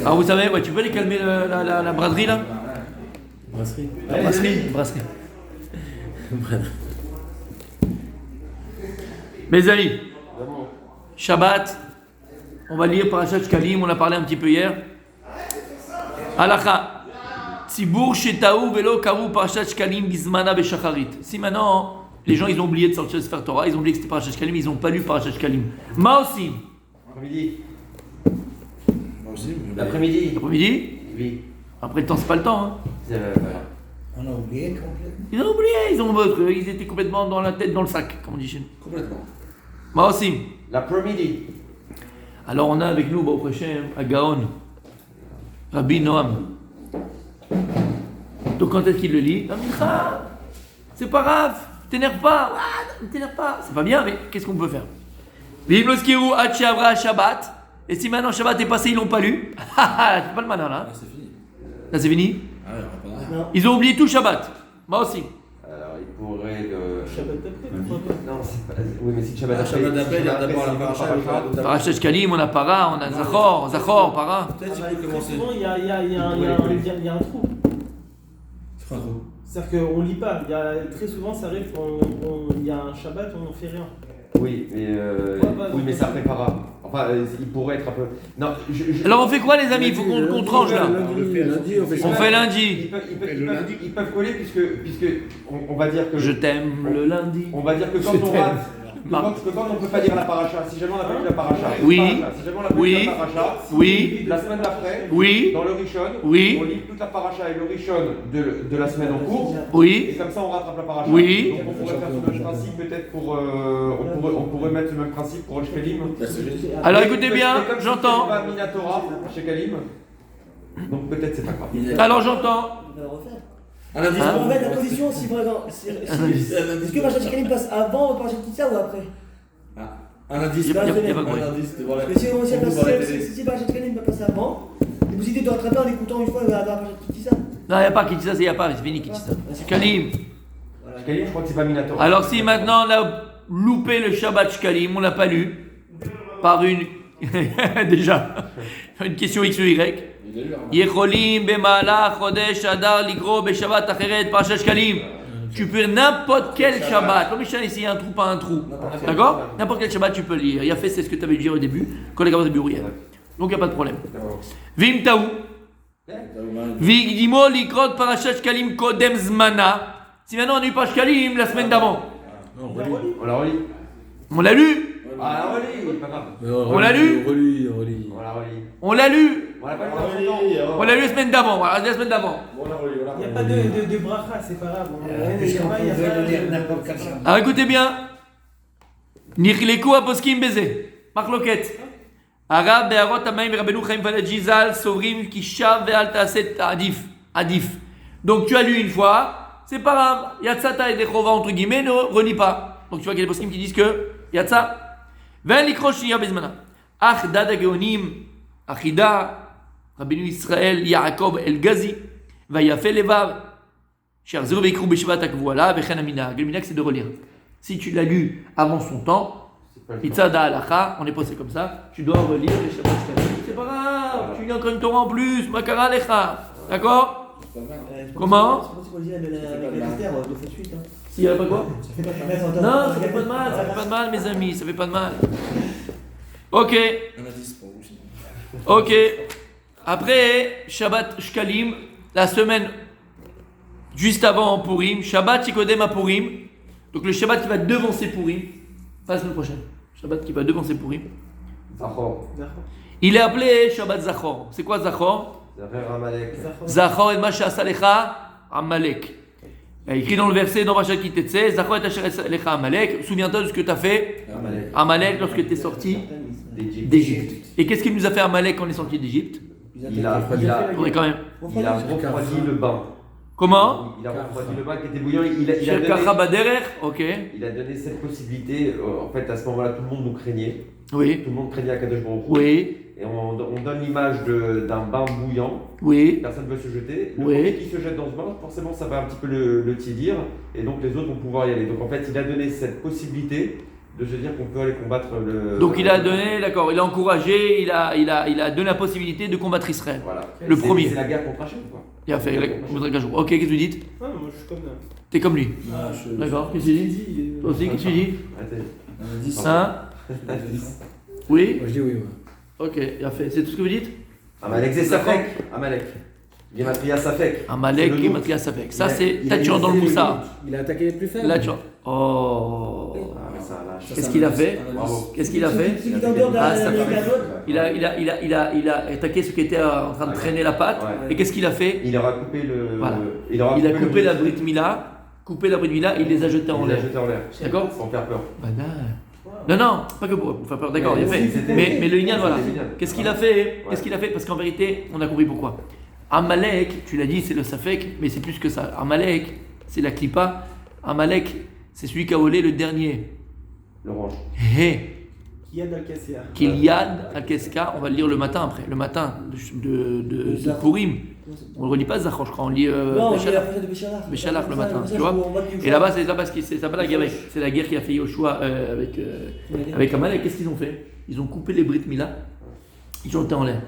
Alors vous savez, ouais, tu peux les calmer la braderie là? Brasserie. Brasserie. Mes amis, Shabbat, on va lire Parashat Shkalim, on a parlé un petit peu hier. Halakha, Tzibur Shetaou Velo Kavu Parashat Shkalim Bizmana Beshacharit. Si maintenant, les gens ils ont oublié de sortir le Sefer Torah, ils ont oublié que c'était Parashat Shkalim, ils n'ont pas lu Parashat Shkalim. Ma aussi. Après-midi. L'après-midi. L'après-midi? Oui. Après le temps, c'est pas le temps. Hein. Voilà. On a oublié complètement. Ils ont oublié, ils étaient complètement dans la tête dans le sac, comme on dit chez nous. Complètement. Moi aussi. L'après-midi. Alors on a avec nous, au prochain, à Gaon, Rabbi Noam. Donc quand est-ce qu'il le lit? C'est pas grave, t'énerve pas, t'énerve pas. C'est pas bien, mais qu'est-ce qu'on peut faire? Vimloskiru Hachavra Shabbat. Et si maintenant Shabbat est passé, ils l'ont pas lu. C'est pas le matin là. Ah, c'est fini. Là c'est fini. Ah, ouais, on va pas rien. Ils ont oublié tout Shabbat. Moi aussi. Alors, il pourrait le. Shabbat d'après, Non, c'est pas. Oui, mais si le Shabbat Ah, Shabbat d'après, il y a d'abord la paracha. Parashat Shkalim, on a Para, on a Zachor, Para. Peut-être qu'il Très peut commencer. souvent, il y a un trou. C'est quoi un trou? C'est-à-dire qu'on lit pas. Très souvent, ça arrive il y a un Shabbat, on ne fait rien. Oui, mais ça prépara. Enfin, il pourrait être un peu. Non, Alors on fait quoi les amis? Il faut qu'on tranche là. On fait lundi. Ils peuvent coller puisque on va dire que. Je t'aime le lundi. On va dire que quand on rate. Que quand on ne peut pas dire la paracha, si jamais on n'a pas lu la paracha, Oui. Si jamais on n'a pas lu la paracha, Oui. la semaine d'après, Oui. dans le Rishon, Oui. on lit toute la paracha et le Rishon de la semaine en cours. Et Oui. comme ça, on rattrape la paracha. Oui. Donc on pourrait faire ce même principe peut-être pour. On pourrait mettre le même principe pour le Shkelim. Alors écoutez bien, j'entends. Pas Minatora chez Kalim. Donc peut-être c'est pas grave. Alors j'entends. Un indice Hein? pour En fait, la position, si par exemple. Est-ce que Parashat Shkalim passe avant Parashat Kitsa ou après? Un indice. Y a pas de Un bruit. indice devant la. Parce que si On voit la télé. si Parashat Shkalim va passer avant, les possibilités de rattraper en écoutant une fois la Parashat Kitsa. Non, il n'y a pas Kitissa, il n'y a pas, c'est fini Kitissa. C'est Shkalim. Kalim, je crois que c'est pas Minatora. Alors si maintenant on a loupé le Shabbat Shkalim, on l'a pas lu, par une. Déjà, une question X ou Y. Yecholim b'malach chodesh adar ligro b'shabbat acheret parashat Shkalim. Tu peux n'importe quel Shabbat. Comme je ici, un trou, pas un trou. D'accord? N'importe quel Shabbat, tu peux lire. Il a fait, c'est ce que tu avais dit au début, quand les gars de Buriel. Donc il n'y a pas de problème. Vim taou. Vigdimo likrot parashat Shkalim kodem zmana. Si maintenant on n'a eu pas Shkalim la semaine d'avant. On la relit. On l'a lu. Ah, on la relit, pas grave. On l'a lu. On la relit. On l'a lu. On l'a pas lu dans son temps. On l'a lu la semaine d'avant. Voilà, la semaine d'avant. Il n'y a pas de bracha, c'est pas grave. Il y a pas. Alors écoutez bien. Nichleku aposkim beze. Marloket. Arab be'arot hamaim Rabbeinu Chaim Falaji Zal sovrim ki shav ve'al ta'aset adif. Donc tu as lu une fois, c'est pas grave. Yatsata et Dechova entre guillemets ne relis pas. Donc tu vois qu'il y a des poskim qui disent que Yatsa. Ve'al likro shniya bezmana. Ach dada geonim achida Rabbeinu Israël Yaakov El Gazi vayafe levav. Sherzuru ve'ikru b'shivat akvuala ve'chen aminag. Le minag c'est de relire. Si tu l'as lu avant son temps, Itzada halacha, on est posé comme ça, tu dois relire les Shabbat Shkalim. C'est pas grave, tu lis encore une Torah en plus, makara lecha. D'accord? Comment? C'est pour dire avec Esther, de cette suite. S'il n'y a pas quoi? Ça fait pas de mal. Non, ça fait pas de mal, ça fait pas de mal, mes amis, ça fait pas de mal. Ok, Un indice pour vous. Sinon. ok. Après, Shabbat Shkalim, la semaine juste avant en Purim, Shabbat Yikodem à Purim. Donc le Shabbat qui va devancer Purim, pas la semaine prochaine. Shabbat qui va devancer Purim. Zachor. Il est appelé Shabbat Zachor. C'est quoi Zachor? Zachor Amalek. Zachor et Masha Salecha Amalek. Il y a écrit dans le verset dans Rachat Kitetse, Zachor et Asher Salecha Amalek. Souviens-toi de ce que tu as fait, Amalek, lorsque tu es sorti d'Égypte. Et qu'est-ce qu'il nous a fait Amalek quand on est sorti d'Égypte? Il a Faudrait quand même. refroidi le bain. Comment? Il a refroidi le bain qui était bouillant. Ok. Il a donné cette possibilité. En fait, à ce moment-là, tout le monde nous craignait. Oui. Tout le monde craignait Akadosh Baruch Hu. Oui. Et on donne l'image d'un bain bouillant. Oui. Personne ne veut se jeter. Le Oui. premier qui se jette dans ce bain, forcément, ça va un petit peu le tiédir. Et donc, les autres vont pouvoir y aller. Donc, en fait, il a donné cette possibilité de se dire qu'on peut aller combattre le. Donc il a donné, d'accord, il a encouragé, il a donné la possibilité de combattre Israël. Voilà. Le C'est- premier. C'est la guerre contre Hachem, quoi. Il a fait Ok, qu'est-ce que tu dis? Ah, moi je suis comme. T'es comme lui. Ah, je- D'accord, qu'est-ce que tu dis? Toi aussi, qu'est-ce que tu dis? Arrêtez. Un indice. Hein? Oui? Moi je dis oui, moi. Ok, il a fait. C'est tout ce que vous dites? Amalek, c'est Safek. Amalek. Gematria Safek. Amalek C'est le et doute. Matria Safek. Ça, Il a- c'est. il Là, a tu rentres dans le laissé moussard. Il a attaqué les plus faibles. Là, tu rentres. Oh. Ah, mais ça lâche. Qu'est-ce qu'il a fait? Bravo. Qu'est-ce qu'il a fait? C'est qui est en dehors de Ah, la ça ligne fait- cavote. Il a attaqué ceux qui étaient en train de traîner la patte. Ouais. Et qu'est-ce qu'il a fait? Il aura coupé le. Voilà. Il aura Il a le coupé la bris. Brit Mila, et il les a jetés en Il l'a l'air. jeté en l'air. D'accord? Sans faire peur. Bah, non, pas que pour faire peur, d'accord, il a fait. C'était- Mais le Lignan, voilà. c'était génial. Qu'est-ce qu'il a fait? Qu'est-ce qu'il a fait? Parce qu'en vérité, on a compris pourquoi. Amalek, tu l'as dit, c'est le Safek, mais c'est plus que ça. Amalek, c'est la Klippa. Amalek, c'est celui qui a volé le dernier. L'orange. Hé, Kiad Al-Kassia. Kiliad Al-Keska, on va le lire le matin après. Le matin de Purim. On ne le relit pas Zachor, je crois, on lit Non, j'ai la Béchalach. prochaine de Béchalach. Béchalach le matin, Ça, tu vois. on va plus Et là-bas, c'est là parce que c'est pas la guerre, c'est la guerre qui a fait Yoshua avec Amalek. Qu'est-ce qu'ils ont fait? Ils ont coupé les Brit Mila, ils ont jeté en l'air.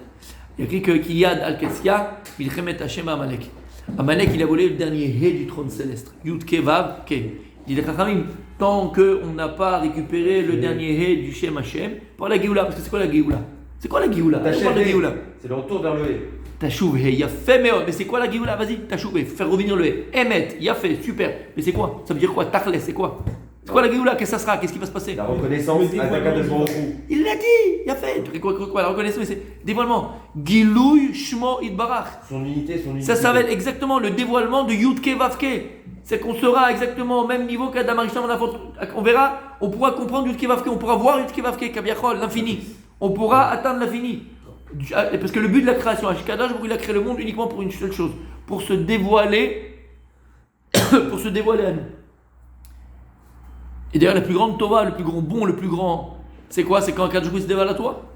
Il y a écrit que Kiyad al-Kessia, il remet Hashem à Amalek. Amalek, il a volé le dernier He du trône céleste. Yud Kevav Ke. Il dit les Chachamim, tant qu'on n'a pas récupéré le dernier He du Shem Hashem, pour la Géoula, parce que c'est quoi la Géoula? C'est quoi la Géoula? Tachem On parle de He. Géoula. C'est le retour vers le He. Tachouv He, il a fait mais c'est quoi la Géoula? Vas-y, Tachouv He, faire revenir le He. Emet, il a fait, super. Mais c'est quoi? Ça veut dire quoi? Tachles, c'est quoi? C'est quoi la Géoula? Qu'est-ce que ça sera? Qu'est-ce qui va se passer? La reconnaissance Mais avec un dévoilement. Il l'a dit, il a fait. Quoi, la reconnaissance, c'est dévoilement. Gilouy Shmo Idbarach. Son unité, son unité. Ça s'appelle exactement le dévoilement de Yudke Vavke. C'est qu'on sera exactement au même niveau qu'Adam Arisham. On verra, on pourra comprendre Yudke Vavke, on pourra voir Yudke Vavke, Kabiachol, l'infini. On pourra atteindre l'infini. Parce que le but de la création, Ashkadash, il a créé le monde uniquement pour une seule chose, pour se dévoiler, pour se dévoiler à nous. Et d'ailleurs, la plus grande Tova, le plus grand bon, le plus grand, c'est quoi? C'est quand Akadosh Baruch Hu se dévoile à toi.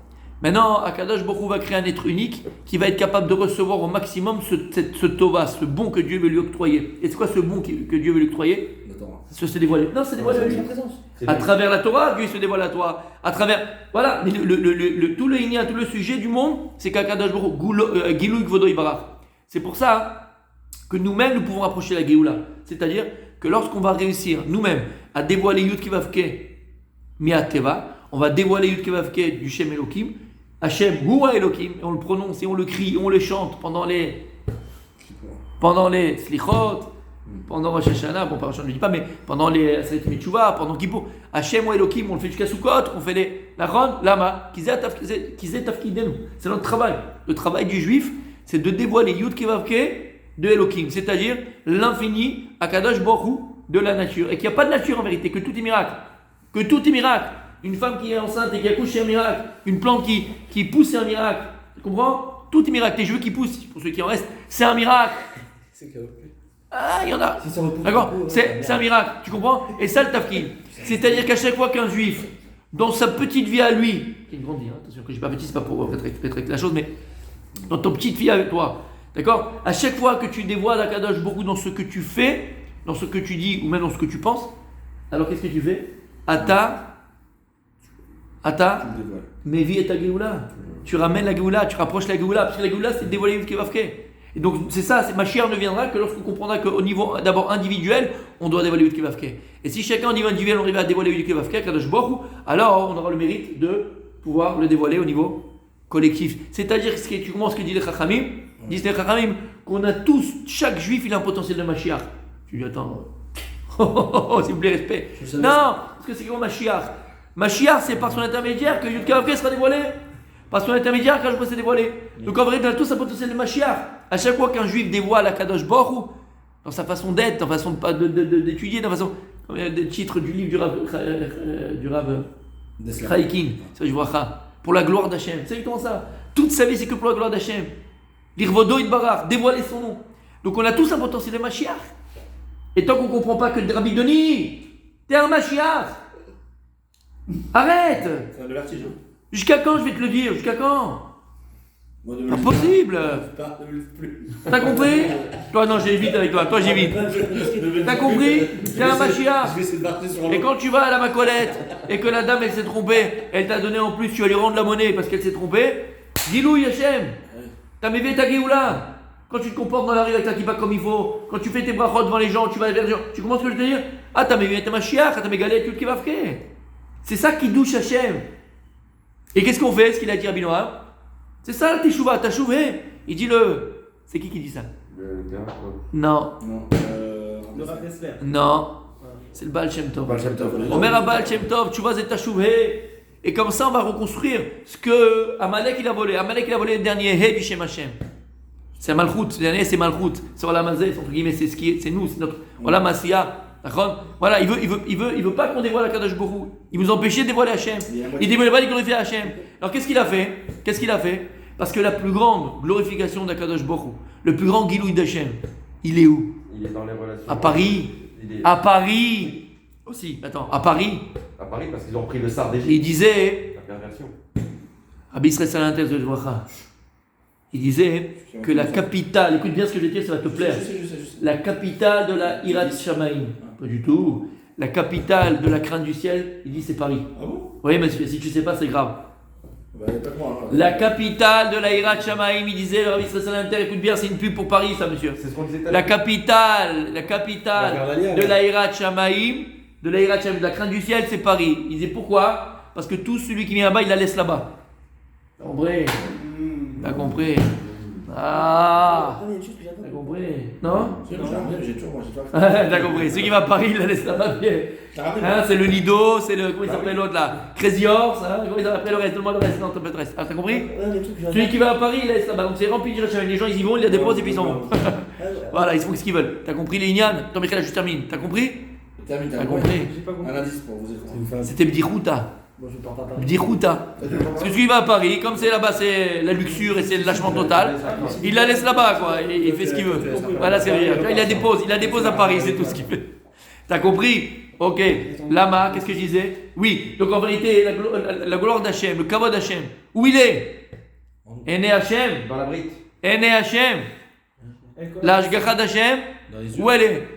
Maintenant, Akadosh Baruch Hu va créer un être unique qui va être capable de recevoir au maximum ce Tova, ce bon que Dieu veut lui octroyer. Et c'est quoi ce bon que Dieu veut lui octroyer? C'est se dévoiler. Non, c'est dévoiler à lui. C'est À lui. travers la Torah, Dieu se dévoile à toi. À travers. Voilà, mais tout le Inyan, tout le sujet du monde, c'est qu'Akadosh Baruch Hu, Gilui Kvodo Ibarach. C'est pour ça que nous-mêmes, nous pouvons approcher la Géoula. C'est-à-dire que lorsqu'on va réussir, nous-mêmes, à dévoiler Yud Kevavke Miat Teva, on va dévoiler Yud Kevavke du Shem Elohim, Hashem Hua Elohim, et on le prononce, et on le crie, et on le chante pendant les Slichot, pendant Rosh Hashanah, bon, pas Rosh Hashanah, je ne dis pas, mais pendant les Aseret Metshuva, pendant Kippour, Hashem Hua Elohim, on le fait jusqu'à Sukkot, on fait les Nachon, Lama, Kizet Tafkidenu. C'est notre travail. Le travail du juif, c'est de dévoiler Yud Kevavke de Elohim, c'est-à-dire l'infini, Akadosh Baruch Hu, de la nature. Et qu'il n'y a pas de nature en vérité, que tout est miracle. Que tout est miracle. Une femme qui est enceinte et qui accouche, c'est un miracle. Une plante qui pousse, c'est un miracle. Tu comprends? Tout est miracle. Tes cheveux qui poussent, pour ceux qui en restent, c'est un miracle. Ah, il y en a. Si ça repousse D'accord? un peu, C'est un miracle. Tu comprends? Et ça, le tafkid. C'est-à-dire qu'à chaque fois qu'un juif, dans sa petite vie à lui, qui est une grande vie, hein, attention que je ne dis pas petit, c'est pas pour peut-être la chose, mais dans ton petite vie avec toi, d'accord? À chaque fois que tu dévoiles Akadosh beaucoup dans ce que tu fais, dans ce que tu dis ou même dans ce que tu penses, alors qu'est-ce que tu fais? Ata, Mevi et ta Géoula. Tu ramènes la Géoula, tu rapproches la Géoula, parce que la Géoula c'est dévoiler Yud Kevavke. Et donc c'est ça, Mashiach ne viendra que lorsqu'on comprendra qu'au niveau d'abord individuel, on doit dévoiler Yud Kevavke. Et si chacun au niveau individuel on arrive à dévoiler Yud Kevavke, Kadosh Baruch Hu, alors on aura le mérite de pouvoir le dévoiler au niveau collectif. C'est-à-dire tu comprends ce que dit les Chachamim? Disent les Chachamim qu'on a tous, chaque juif il a un potentiel de Mashiach. Tu dis attends, s'il vous plaît, respect. Non, parce que c'est comme Mashiach. Mashiach, c'est par son intermédiaire que Yud Kevavke sera dévoilé. Par son intermédiaire, quand je peux se dévoiler. Donc en vrai, on a tous un potentiel de Mashiach. À chaque fois qu'un juif dévoile Akadosh Baruch Hu, dans sa façon d'être, dans sa façon d'étudier, dans sa façon. Le titre du livre du Rav Chaikin, c'est pour la gloire d'Hachem. C'est exactement ça. Toute sa vie, c'est que pour la gloire d'Hachem. L'Irvodo Idbarach, dévoiler son nom. Donc on a tous un potentiel de Mashiach. Et tant qu'on ne comprend pas que Rabbi Denis, t'es un Mashiach. Arrête. C'est de l'artisan. Jusqu'à quand je vais te le dire? Jusqu'à quand? Moi, ne Pas me possible. pas, ne me lève plus. T'as compris? Toi, non, j'évite avec toi. Toi, j'évite. T'as compris? C'est un Mashiach. Je vais essayer de marcher sur Et quand tu vas à la Macolette et que la dame elle s'est trompée, elle t'a donné en plus, tu vas lui rendre la monnaie parce qu'elle s'est trompée, dis-lui Hachem, t'as mévé ta Géoula. Quand tu te comportes dans la rue avec ta kippa comme il faut, quand tu fais tes brachot devant les gens, tu vas vers les gens, tu comprends ce que je veux te dire? Ah, t'as mévé ta Mashiach, t'as mégalé tout le kivavke. C'est ça qui douche Hachem. Et qu'est-ce qu'on fait, ce qu'il a dit à Binoam? C'est ça la teshuva, t'as chouvé. Il dit le. C'est qui dit ça? Le gars, quoi. Non, Non, Le Rav Dessler. non, c'est le Baal Shem Tov. Baal Shem Tov. Omer à Baal Shem Tov, tu vois, c'est tachouvé. Et comme ça, on va reconstruire ce que Amalek il a volé. Amalek il a volé le dernier He du Shem Hashem. C'est Malchut, le dernier c'est Malchut. C'est Olam Hazeh, entre guillemets, c'est ce qui est, c'est nous, c'est notre Olam Asiya. D'accord? Voilà, il veut pas qu'on dévoile la Kadosh Baruch Hu. Il nous empêchait de dévoiler Hashem. Il dévoilait pas de glorifier Hashem. Alors qu'est-ce qu'il a fait? Qu'est-ce qu'il a fait? Parce que la plus grande glorification d'Akadosh Baruch Hu, le plus grand Gilouï d'Hashem, il est où? Il est dans les relations. À Paris. Il est À Paris. Aussi, attends, à Paris. à Paris parce qu'ils ont pris le sar d'Égypte. Il disait, La perversion. Rabbi Israël Salanter de Jbracha, il disait que la capitale, écoute bien ce que je vais dire, ça va te plaire. Je sais. La capitale de la Hirat Shamaim, pas du tout. La capitale de la crainte du ciel, il dit c'est Paris. Ah bon? Oui, mais si tu sais pas, c'est grave. Bah, y a pas que moi. La capitale de la Hirat Shamaim, il disait, le Rabbi Israël Salanter, écoute bien, c'est une pub pour Paris, ça, monsieur. C'est ce qu'on disait tout à La l'heure. capitale La de la Hirat Shamaim, de la crainte du ciel, c'est Paris. Il disait pourquoi? Parce que tout celui qui vient là-bas, il la laisse là-bas. T'as compris? T'as compris? Ah! Il y a une chose que j'ai T'as pas compris? Non? J'ai toujours, moi, j'ai toujours. T'as compris? Celui qui va à Paris, il la laisse là-bas. T'as rappelé? Hein, c'est le Lido, c'est le. Comment il s'appelle l'autre là? Crazy Horse, hein? Comment il s'appelle le reste? Donne-moi le reste, non, t'as pas le reste. Ah, t'as compris? Ouais, il y a un truc que j'ai Celui qui va à Paris, il la laisse là-bas. Donc c'est rempli de Yerushalayim. Les gens, ils y vont, ils la déposent et puis ils s'en vont. Voilà, ils font ce qu'ils veulent. T'as compris les Inyan? Tom Michael, je termine. T'as compris? Termine, T'as compris? J'ai pas compris. Un indice pour vous écouter. C'était Bdirouta. Bon, je pars pas Paris. Bdirouta. Parce que celui qui va à Paris, comme c'est là-bas, c'est la luxure et c'est le lâchement total, il la laisse là-bas, quoi. Et il fait ce qu'il veut. Voilà, c'est rien. Il la dépose à Paris, c'est tout ce qu'il fait. T'as compris? Ok. Lama, qu'est-ce que je disais? Oui. Donc en vérité, la gloire d'Hachem, le kavod d'Hachem, où il est? Ene Hachem. Dans la brite. Ene Hachem. La Hashgacha d'Hachem, Dans les yeux. où elle est?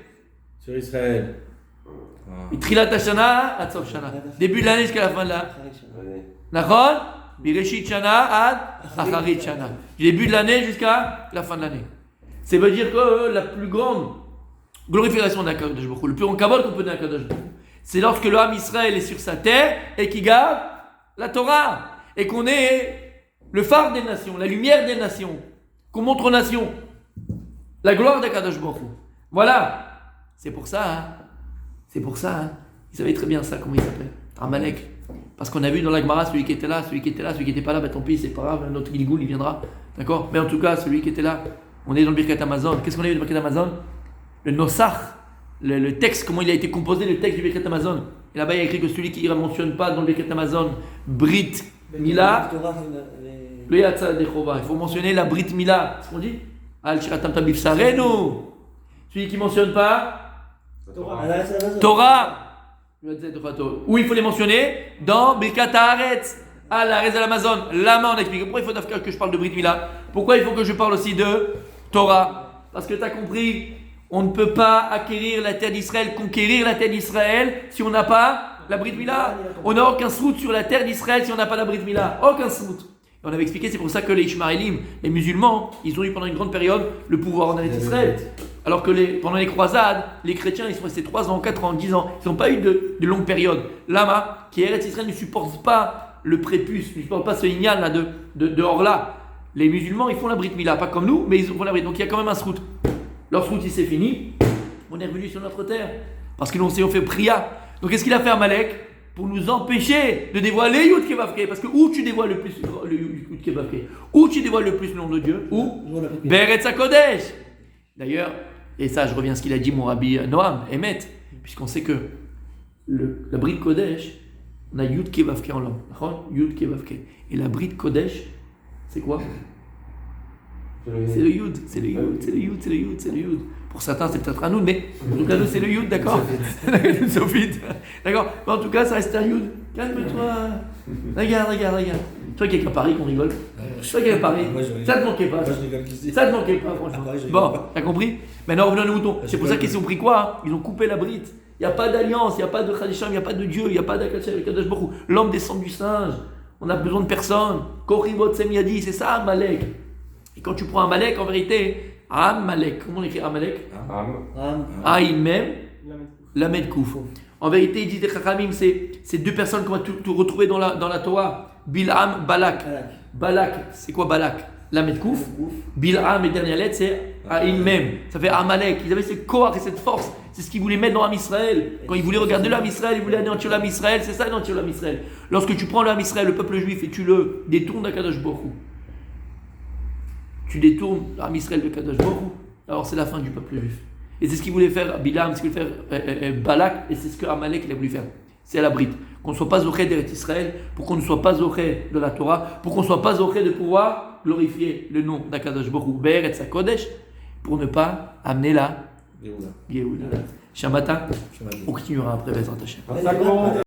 Sur Israël. Trilat Hashana, ad Sof Shana. Début de l'année jusqu'à la fin de la. Allez. Nachon? Bireshit Shana ad Acharit Shana. Début de l'année jusqu'à la fin de l'année. Ça veut dire que la plus grande glorification d'Akadosh Baruch Hu, le plus grand kavod qu'on peut donner à Akadosh Baruch Hu, c'est lorsque le Ham Israël est sur sa terre et qu'il garde la Torah et qu'on est le phare des nations, la lumière des nations, qu'on montre aux nations la gloire d'Akadosh Baruch Hu. Voilà. C'est pour ça, hein. C'est pour ça, hein. Ils savaient très bien ça, comment il s'appelle? Amalek. Parce qu'on a vu dans la Gemara, celui qui était là, celui qui était là, celui qui n'était pas là, bah tant pis, c'est pas grave, notre Gilgoul, il viendra. D'accord? Mais en tout cas, celui qui était là, on est dans le Birkat Amazon. Qu'est-ce qu'on a vu dans le Birkat Amazon? Le Nosach, le texte, comment il a été composé, le texte du Birkat Amazon. Et là-bas, il y a écrit que celui qui ne mentionne pas dans le Birkat Amazon, Brit Mila, le Yatsa Dechova. Il faut mentionner la Brit Mila. C'est ce qu'on dit? Al Shiratam Tabif Sarenu. Celui qui ne mentionne pas, Torah, où il faut les mentionner dans Birkat Haaretz, à la Rez de l'Amazon. Là-bas, on explique pourquoi il faut que je parle de Brit Mila. Pourquoi il faut que je parle aussi de Torah? Parce que tu as compris, on ne peut pas acquérir la terre d'Israël, conquérir la terre d'Israël si on n'a pas la Brit Mila. On n'a aucun srout sur la terre d'Israël si on n'a pas la Brit Mila. Aucun srout. Et on avait expliqué, c'est pour ça que les Ishmaélim, les musulmans, ils ont eu pendant une grande période le pouvoir en Eretz Israël. Alors que pendant les croisades, les chrétiens, ils sont restés 3 ans, 4 ans, 10 ans. Ils n'ont pas eu de longue période. Lama, qui est Eretz Israël, ne supporte pas le prépuce, ne supporte pas ce ignan là de Orla. Les musulmans, ils font la Brit Mila, pas comme nous, mais ils font la Brit. Donc il y a quand même un srout. Leur srout, il s'est fini. On est revenu sur notre terre. Parce qu'ils ont fait priya. Donc qu'est-ce qu'il a fait Amalek? Pour nous empêcher de dévoiler Yud Kevavke. Parce que où tu dévoiles le plus le Yud Kevavke? Où tu dévoiles le plus le nom de Dieu? Où? Beretz HaKodesh. D'ailleurs, et ça je reviens à ce qu'il a dit mon rabbi Noam, Emet, puisqu'on sait que la Brit Kodesh, on a Yud Kevavke en langue. Yud Kevavke. Et la Brit Kodesh, c'est quoi? C'est le Yud, c'est le Yud, c'est le Yud, c'est le Yud, c'est le Yud. Pour certains, c'est peut-être un Noun, mais en tout cas, nous, c'est le Yud, d'accord? Sophite. D'accord? Mais en tout cas, ça reste un Yud. Calme-toi. Regarde. Toi qui es qu'à Paris, qu'on rigole. Je sais qu'il y avait Paris. Moi, je rigole. Ça te manquait pas. Moi, je rigole qu'ici. Ça te manquait pas, franchement. Ah, ouais, je rigole Bon, pas. t'as compris? Maintenant, revenons à nos moutons. C'est pour ça rigole. qu'ils ont pris quoi? Hein? Ils ont coupé la brite. Il n'y a pas d'alliance, il n'y a pas de Khadisham, il n'y a pas de Dieu, il n'y a pas d'Akadosh Baruch Hu. L'homme descend du singe. On n'a besoin de personne. Koribot Semiadi, c'est ça Amalek. Et quand tu prends Amalek, en vérité, Amalek, comment on écrit Amalek? Aïn même, Lamed Kouf. En vérité, ils disent des Chachamim, c'est deux personnes qu'on va tout retrouver dans la Torah. Bil'am, Balak. Balak, c'est quoi Balak? Lamed Kouf. Bil'am, et dernière lettre, c'est Aïn même. Ça fait Amalek. Ils avaient ce corps et cette force. C'est ce qu'ils voulaient mettre dans l'Am Israël. Quand ils voulaient regarder l'Am Israël, ils voulaient anéantir l'Am Israël. C'est ça, anéantir l'Am Israël. Lorsque tu prends l'Am Israël, le peuple juif, et tu le détournes d'Akadosh Baruch Hu, tu détournes l'Am Israël de Kadosh Baruch Hu, alors c'est la fin du peuple juif. Et c'est ce qu'il voulait faire Bilam, c'est ce qu'il voulait faire Balak, et c'est ce que Amalek il a voulu faire. C'est à la bride. Qu'on ne soit pas zoré d'Eretz Israël, pour qu'on ne soit pas zoré de la Torah, pour qu'on ne soit pas zoré de pouvoir glorifier le nom d'Akadosh Baruch Hu, Be'eretz HaKodesh, pour ne pas amener la Géoula. Shabbat, on continuera après Bezrat Hashem. Un sac, bon.